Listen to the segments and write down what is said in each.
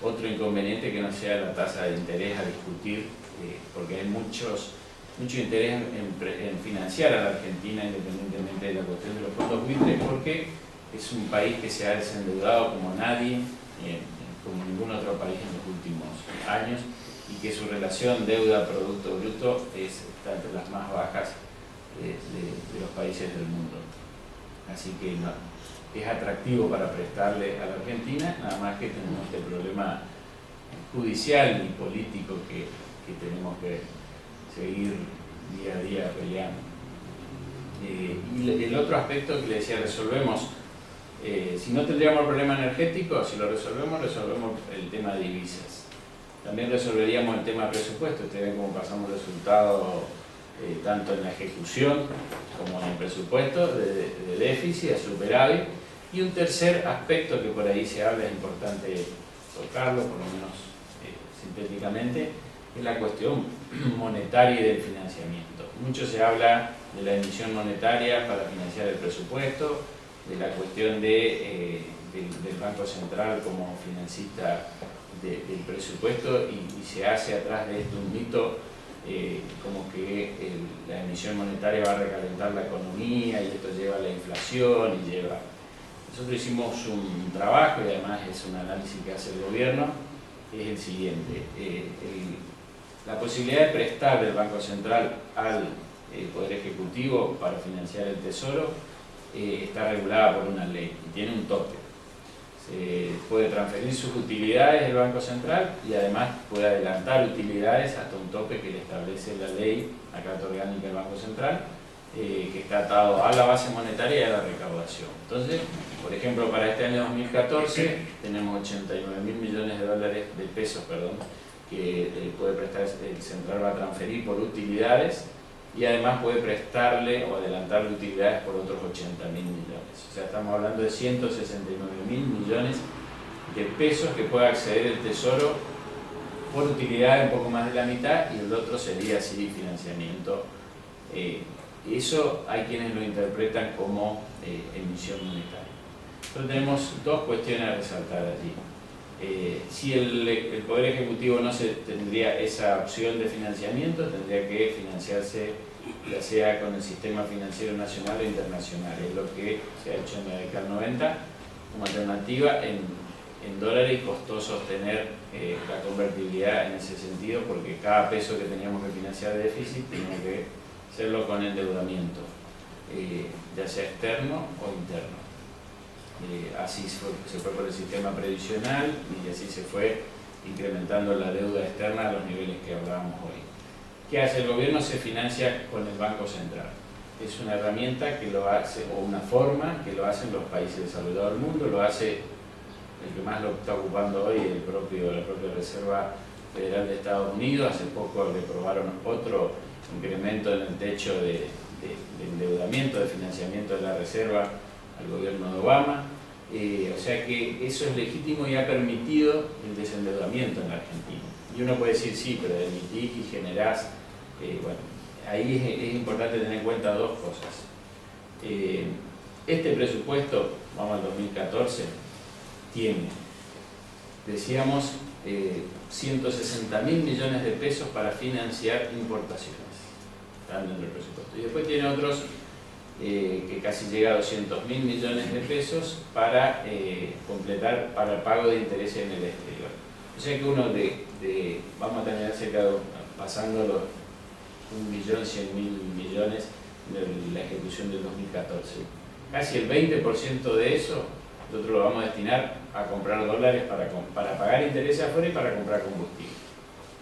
otro inconveniente que no sea la tasa de interés a discutir, porque hay mucho interés en financiar a la Argentina independientemente de la cuestión de los fondos buitres, porque es un país que se ha desendeudado como nadie, como ningún otro país en los últimos años, y que su relación deuda-producto bruto está entre las más bajas de los países del mundo. Así que no, es atractivo para prestarle a la Argentina, nada más que tenemos este problema judicial y político que tenemos que seguir día a día peleando. Y el otro aspecto que le decía, resolvemos, si no tendríamos el problema energético, si lo resolvemos el tema de divisas. También resolveríamos el tema de presupuesto. Ustedes ven cómo pasamos resultados tanto en la ejecución como en el presupuesto, de déficit a superávit. Y un tercer aspecto que por ahí se habla, es importante tocarlo, por lo menos sintéticamente, es la cuestión monetaria y del financiamiento. Mucho se habla de la emisión monetaria para financiar el presupuesto, de la cuestión del Banco Central como financista del presupuesto, y se hace atrás de esto un mito como que la emisión monetaria va a recalentar la economía y esto lleva a la inflación y lleva... Nosotros hicimos un trabajo, y además es un análisis que hace el gobierno, es el siguiente. La posibilidad de prestar del Banco Central al Poder Ejecutivo para financiar el Tesoro está regulada por una ley y tiene un tope. Se puede transferir sus utilidades del Banco Central y además puede adelantar utilidades hasta un tope que le establece la ley, la Carta Orgánica del Banco Central, que está atado a la base monetaria y a la recaudación. Entonces, por ejemplo, para este año 2014 tenemos 89.000 millones de pesos, que puede prestar, el Central va a transferir por utilidades, y además puede prestarle o adelantarle utilidades por otros 80.000 millones. O sea, estamos hablando de 169.000 millones de pesos que puede acceder el Tesoro por utilidad, un poco más de la mitad, y el otro sería así financiamiento. Eso hay quienes lo interpretan como emisión monetaria. Entonces tenemos dos cuestiones a resaltar allí. Si el Poder Ejecutivo no tendría esa opción de financiamiento, tendría que financiarse ya sea con el sistema financiero nacional o internacional. Es lo que se ha hecho en la década del 90 como alternativa en dólares, y costó sostener la convertibilidad en ese sentido, porque cada peso que teníamos que financiar de déficit teníamos que hacerlo con endeudamiento, ya sea externo o interno. Así se fue por el sistema previsional, y así se fue incrementando la deuda externa a los niveles que hablábamos hoy. ¿Qué hace el gobierno? Se financia con el Banco Central. Es una herramienta que lo hace, o una forma que lo hacen los países desarrollados del mundo, lo hace el que más lo está ocupando hoy, la propia Reserva Federal de Estados Unidos. Hace poco le aprobaron otro incremento en el techo de endeudamiento, de financiamiento de la Reserva al gobierno de Obama. O sea que eso es legítimo y ha permitido el desendeudamiento en la Argentina. Y uno puede decir, sí, pero emitís y generás. Bueno, ahí es importante tener en cuenta dos cosas. Este presupuesto, vamos al 2014, tiene, decíamos, 160.000 millones de pesos para financiar importaciones. Están dentro del presupuesto. Y después tiene otros que casi llega a 200.000 millones de pesos para completar para el pago de intereses en el exterior. O sea que uno vamos a tener cerca de, pasando los 1.100.000 millones de la ejecución del 2014. Casi el 20% de eso nosotros lo vamos a destinar a comprar dólares para pagar intereses afuera y para comprar combustible.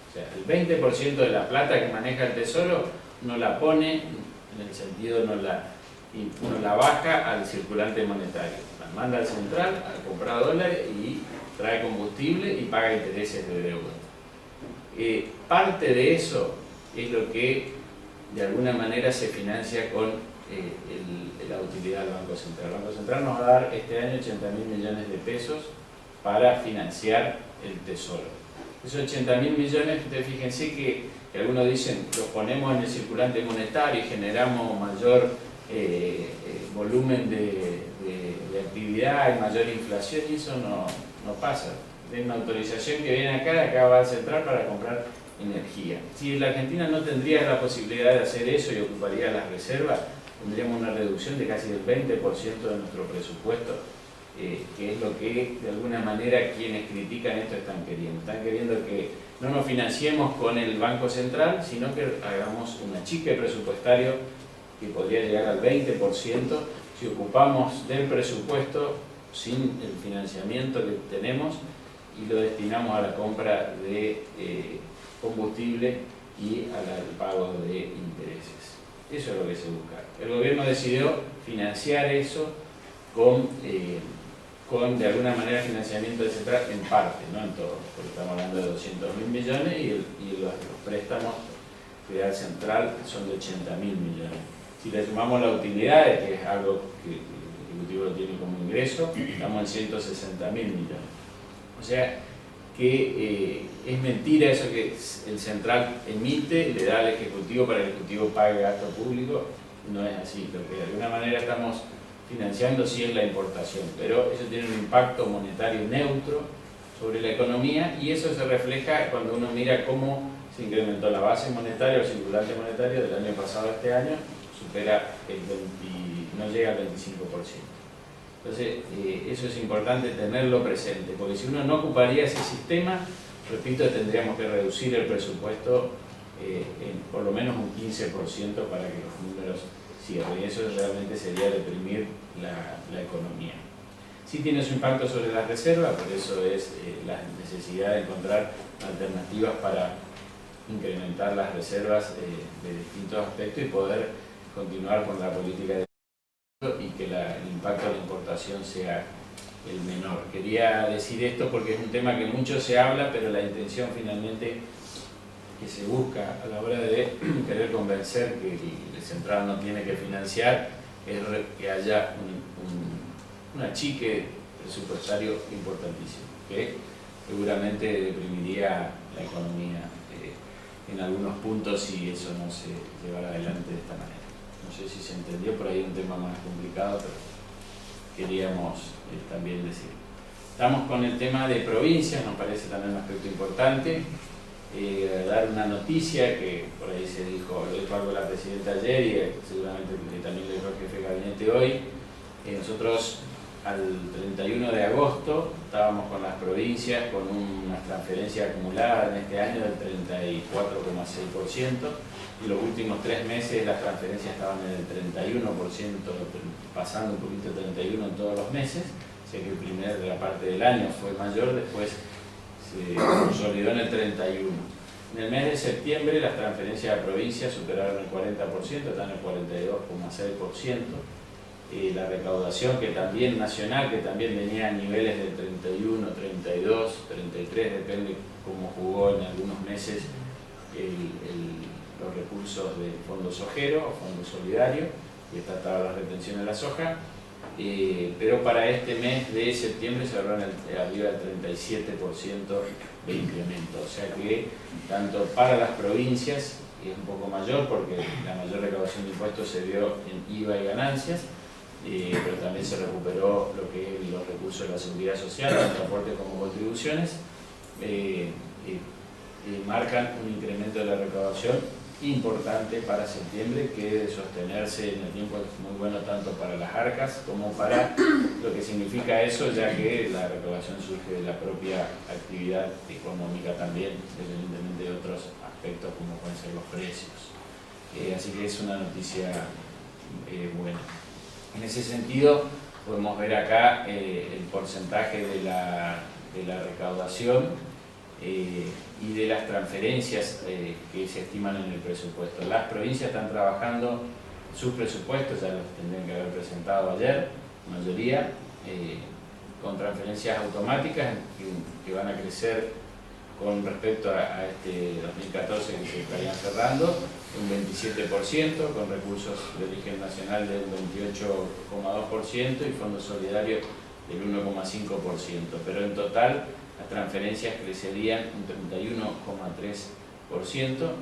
O sea, el 20% de la plata que maneja el Tesoro no la pone, en el sentido no la baja al circulante monetario, la manda al central a comprar dólares y trae combustible y paga intereses de deuda. Parte de eso es lo que de alguna manera se financia con la utilidad del Banco Central. El Banco Central nos va a dar este año 80.000 millones de pesos para financiar el Tesoro. Esos 80.000 millones, ustedes fíjense que algunos dicen los ponemos en el circulante monetario y generamos mayor volumen de actividad y mayor inflación, y eso no pasa. den una autorización que viene acá va al central para comprar energía. Si la Argentina no tendría la posibilidad de hacer eso y ocuparía las reservas, tendríamos una reducción de casi el 20% de nuestro presupuesto, que es lo que de alguna manera quienes critican esto están queriendo. Están queriendo que no nos financiemos con el Banco Central, sino que hagamos un achique presupuestario que podría llegar al 20% si ocupamos del presupuesto sin el financiamiento que tenemos y lo destinamos a la compra de combustible y al pago de intereses. Eso es lo que se busca. El gobierno decidió financiar eso con de alguna manera financiamiento de central en parte, no en todo, porque estamos hablando de 200.000 millones y los préstamos que da el central son de 80.000 millones. Si le sumamos la utilidad, que es algo que el Ejecutivo lo tiene como ingreso, estamos en 160.000 millones. O sea que es mentira eso que el central emite, le da al Ejecutivo para que el Ejecutivo pague gasto público. No es así. Lo que de alguna manera estamos financiando sí es la importación, pero eso tiene un impacto monetario neutro sobre la economía y eso se refleja cuando uno mira cómo se incrementó la base monetaria o el circulante monetario del año pasado a este año, supera el 20, no llega al 25%. Entonces, eso es importante tenerlo presente, porque si uno no ocuparía ese sistema, repito, tendríamos que reducir el presupuesto en por lo menos un 15% para que los números cierren, y eso realmente sería deprimir la economía. Sí tiene su impacto sobre las reservas, por eso es la necesidad de encontrar alternativas para incrementar las reservas de distintos aspectos y poder continuar con la política de y que el impacto de la importación sea el menor. Quería decir esto porque es un tema que mucho se habla, pero la intención finalmente que se busca a la hora de querer convencer que el central no tiene que financiar es que haya un achique presupuestario importantísimo, que seguramente deprimiría la economía en algunos puntos si eso no se llevara adelante de esta manera. No sé si se entendió, por ahí un tema más complicado, pero queríamos también decir. Estamos con el tema de provincias, nos parece también un aspecto importante. Dar una noticia que por ahí se dijo, lo dijo algo la presidenta ayer y seguramente también lo dijo el jefe de gabinete hoy. Nosotros al 31 de agosto estábamos con las provincias con una transferencia acumulada en este año del 34,6%. Y los últimos 3 meses las transferencias estaban en el 31%, pasando un poquito el 31% en todos los meses. O sea que la parte del año fue mayor, después se consolidó en el 31%. En el mes de septiembre las transferencias a provincias superaron el 40%, están en el 42,6%. La recaudación que también nacional, que también venía a niveles de 31, 32, 33, depende cómo jugó en algunos meses los recursos del Fondo Sojero o Fondo Solidario, que trataba la retención de la soja, pero para este mes de septiembre se habló arriba del 37% de incremento, o sea que tanto para las provincias, y es un poco mayor porque la mayor recaudación de impuestos se vio en IVA y ganancias, pero también se recuperó lo que es los recursos de la seguridad social, tanto aportes como contribuciones, marcan un incremento de la recaudación importante para septiembre, que de sostenerse en el tiempo es muy bueno tanto para las arcas como para lo que significa eso, ya que la recaudación surge de la propia actividad económica también, independientemente de otros aspectos como pueden ser los precios. Así que es una noticia buena. En ese sentido, podemos ver acá el porcentaje de la recaudación y de las transferencias que se estiman en el presupuesto. Las provincias están trabajando sus presupuestos, ya los tendrían que haber presentado ayer, la mayoría, con transferencias automáticas que van a crecer con respecto a este 2014 que se estarían cerrando, un 27%, con recursos de origen nacional de un 28,2% y fondo solidario del 1,5%, pero en total las transferencias crecerían un 31,3%,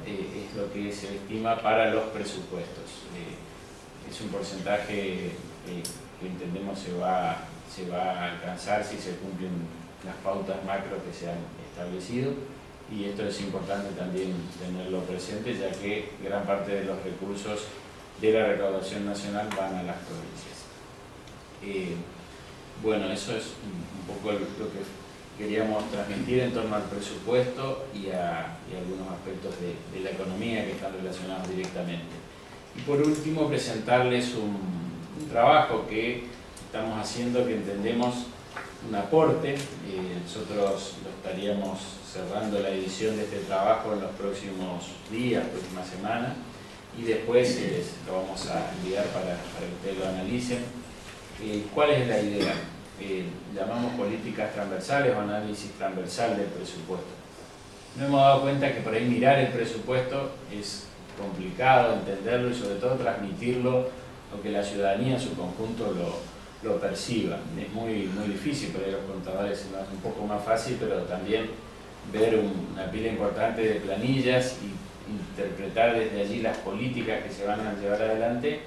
es lo que se estima para los presupuestos. Es un porcentaje que entendemos se va a alcanzar si se cumplen las pautas macro que se han establecido, y esto es importante también tenerlo presente, ya que gran parte de los recursos de la recaudación nacional van a las provincias. Bueno, eso es un poco lo que queríamos transmitir en torno al presupuesto y algunos aspectos de la economía que están relacionados directamente. Y por último, presentarles un trabajo que estamos haciendo, que entendemos un aporte. Nosotros lo estaríamos cerrando la edición de este trabajo en los próximos días, próximas semanas, y después lo vamos a enviar para que ustedes lo analicen. ¿Cuál es la idea? Llamamos políticas transversales o análisis transversal del presupuesto. Nos hemos dado cuenta que por ahí mirar el presupuesto es complicado entenderlo y sobre todo transmitirlo o que la ciudadanía en su conjunto lo perciba. Es muy difícil, para los contadores se nos hace un poco más fácil, pero también ver una pila importante de planillas y interpretar desde allí las políticas que se van a llevar adelante.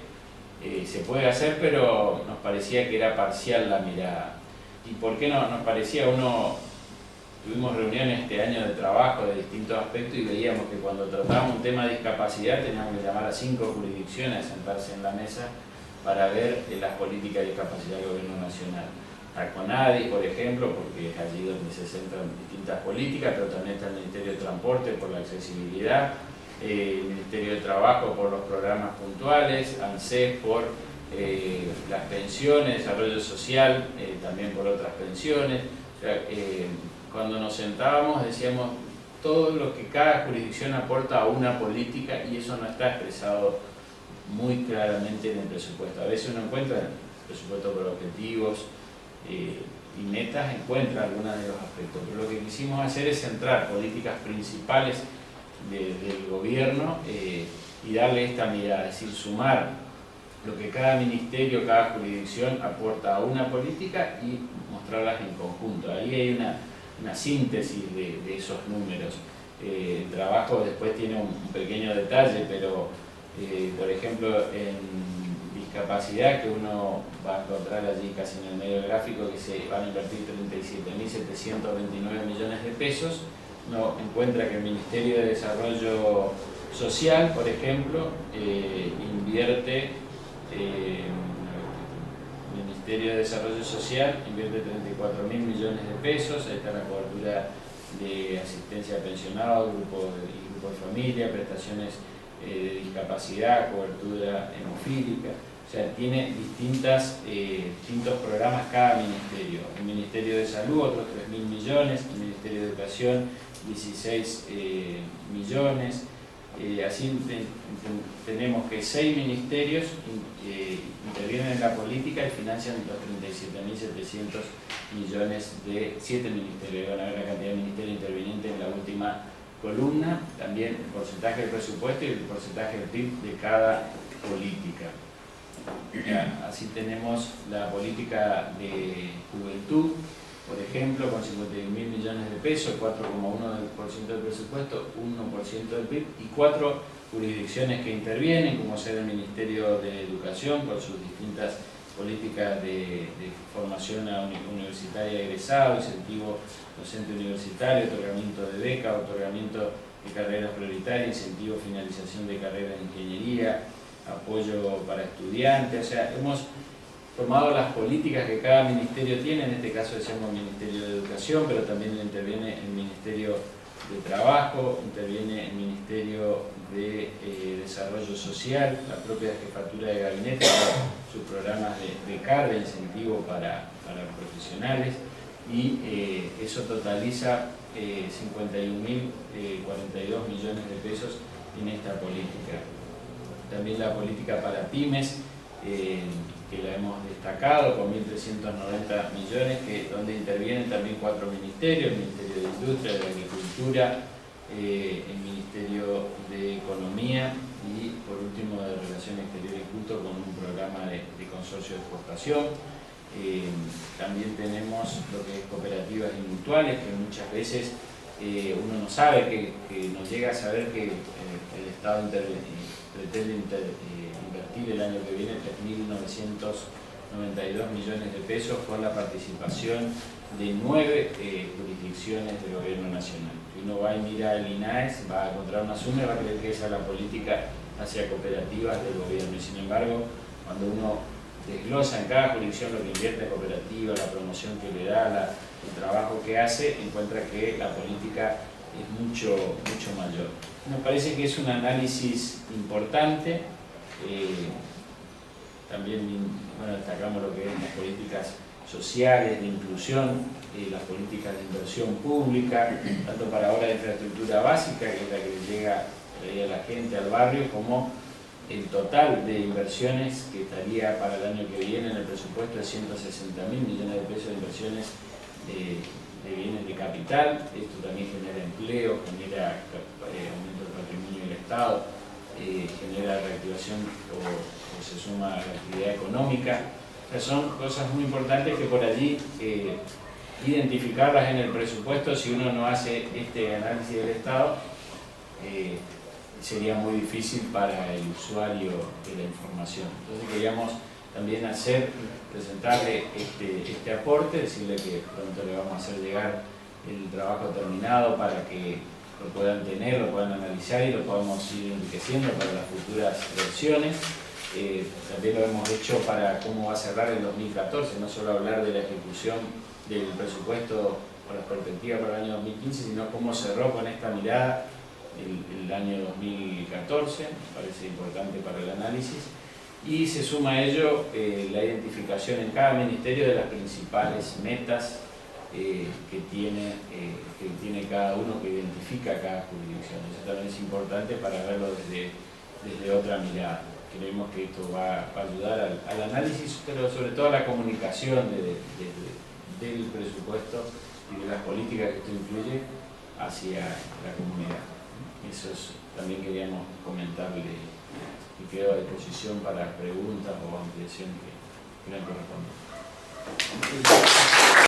Se puede hacer, pero nos parecía que era parcial la mirada. ¿Y por qué no nos parecía? Tuvimos reuniones este año de trabajo de distintos aspectos y veíamos que cuando tratábamos un tema de discapacidad teníamos que llamar a 5 jurisdicciones a sentarse en la mesa para ver las políticas de discapacidad del Gobierno Nacional. A CONADI, por ejemplo, porque es allí donde se centran distintas políticas, pero también está el Ministerio de Transporte por la accesibilidad, el Ministerio de Trabajo por los programas puntuales, ANSES por las pensiones, desarrollo social, también por otras pensiones. O sea, cuando nos sentábamos decíamos todo lo que cada jurisdicción aporta a una política, y eso no está expresado muy claramente en el presupuesto. A veces uno encuentra en el presupuesto por objetivos y metas, encuentra algunos de los aspectos, pero lo que quisimos hacer es centrar políticas principales del gobierno y darle esta mirada, es decir, sumar lo que cada ministerio, cada jurisdicción aporta a una política y mostrarlas en conjunto. Ahí hay una síntesis de esos números. El trabajo después tiene un pequeño detalle, pero por ejemplo en discapacidad, que uno va a encontrar allí casi en el medio gráfico, que se van a invertir 37.729 millones de pesos, uno encuentra que el Ministerio de Desarrollo Social, por ejemplo, invierte, el Ministerio de Desarrollo Social invierte 34.000 millones de pesos. Ahí está la cobertura de asistencia a pensionados, grupo de familia, prestaciones de discapacidad, cobertura hemofílica. O sea, tiene distintos programas cada ministerio. El Ministerio de Salud, otros 3.000 millones, el Ministerio de Educación, 16 millones. Así tenemos que 6 ministerios intervienen en la política y financian los 37.700 millones de 7 ministerios. Van a ver la cantidad de ministerios intervinientes en la última columna, también el porcentaje del presupuesto y el porcentaje del PIB de cada política. Así tenemos la política de juventud, por ejemplo, con 51.000 millones de pesos, 4,1% del presupuesto, 1% del PIB, y 4 jurisdicciones que intervienen, como ser el Ministerio de Educación, con sus distintas políticas de formación universitaria de egresado, incentivo docente universitario, otorgamiento de beca, otorgamiento de carreras prioritarias, incentivo finalización de carreras de ingeniería, apoyo para estudiantes. O sea, hemos tomado las políticas que cada ministerio tiene. En este caso decíamos Ministerio de Educación, pero también interviene el Ministerio de Trabajo, interviene el Ministerio de Desarrollo Social, la propia Jefatura de Gabinete, sus programas de CAR, de incentivo para profesionales, y eso totaliza 51.042 millones de pesos en esta política. También la política para pymes, que la hemos destacado con 1.390 millones, donde intervienen también 4 ministerios: el Ministerio de Industria, de Agricultura, el Ministerio de Economía y por último de Relaciones Exteriores y Culto, con un programa de consorcio de exportación. También tenemos lo que es cooperativas y mutuales, que muchas veces uno no sabe, que no llega a saber que el Estado pretende invertir el año que viene 3.900 92 millones de pesos con la participación de 9 jurisdicciones del gobierno nacional. Si uno va y mira el INAES, va a encontrar una suma y va a creer que esa es la política hacia cooperativas del gobierno. Y sin embargo, cuando uno desglosa en cada jurisdicción lo que invierte en cooperativa, la promoción que le da, el trabajo que hace, encuentra que la política es mucho mayor. Nos parece que es un análisis importante. También destacamos lo que es las políticas sociales de inclusión, las políticas de inversión pública, tanto para obras de infraestructura básica, que es la que llega a la gente, al barrio, como el total de inversiones que estaría para el año que viene en el presupuesto de 160.000 millones de pesos de inversiones de bienes de capital. Esto también genera empleo, genera aumento del patrimonio del Estado, genera reactivación o se suma a la actividad económica. O sea, son cosas muy importantes que por allí identificarlas en el presupuesto, si uno no hace este análisis del Estado, sería muy difícil para el usuario de la información. Entonces queríamos también presentarle este aporte, decirle que pronto le vamos a hacer llegar el trabajo terminado para que lo puedan tener, lo puedan analizar y lo podamos ir enriqueciendo para las futuras versiones. También lo hemos hecho para cómo va a cerrar el 2014, no solo hablar de la ejecución del presupuesto con la perspectiva para el año 2015, sino cómo cerró con esta mirada el año 2014, me parece importante para el análisis. Y se suma a ello la identificación en cada ministerio de las principales metas que tiene cada uno, que identifica cada jurisdicción. Eso también es importante para verlo desde otra mirada. Creemos que esto va a ayudar al análisis, pero sobre todo a la comunicación del presupuesto y de las políticas que esto incluye hacia la comunidad. Eso también queríamos comentarle y quedo a disposición para preguntas o ampliación que quieran corresponder.